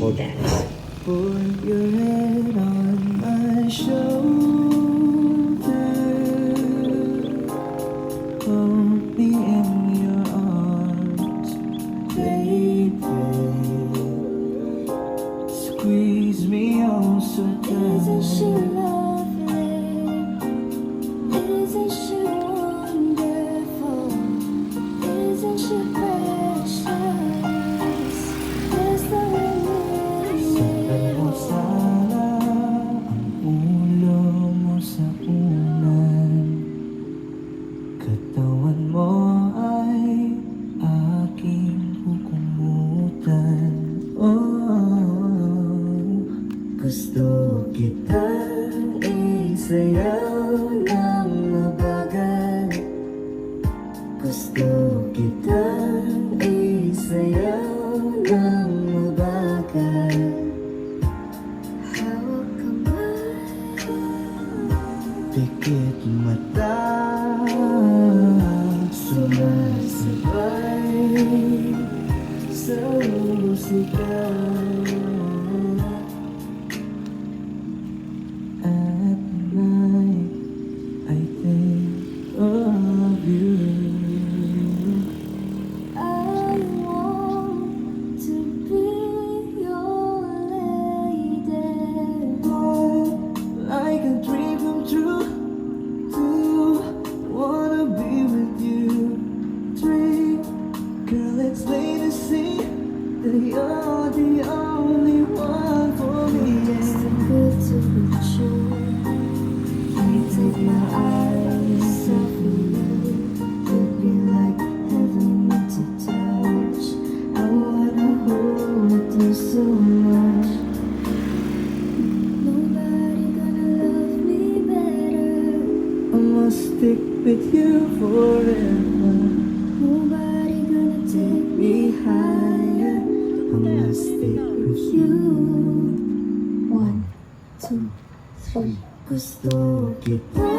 beautiful dance. Put your head on my shoulder, hold me in your arms, baby. Squeeze me oh so Isn't she tight. lovely? Isn't she wonderful? Isn't she precious? Just the way Sandal mo sana ang ulo mo sa unan, katawan mo ay aking kukumutan. Gusto kitang isayaw ng mabagal. Gusto kitang isayaw ng mabagal. hawak kamay. Pikit mata, sumasabay sa musika. At night, I think of you. I want to be your lady. Like a dream come true. Wanna be with you. Dream, girl, it's late to see that you're the only one for me. It's too good to be true. Can't take my eyes off of you. Could be like heaven to touch. I wanna hold you so much. Nobody gonna love me better. I must stick with you forever. Nobody gonna take me higher. I must stick with You. you. 1, 2, 3. Gusto kita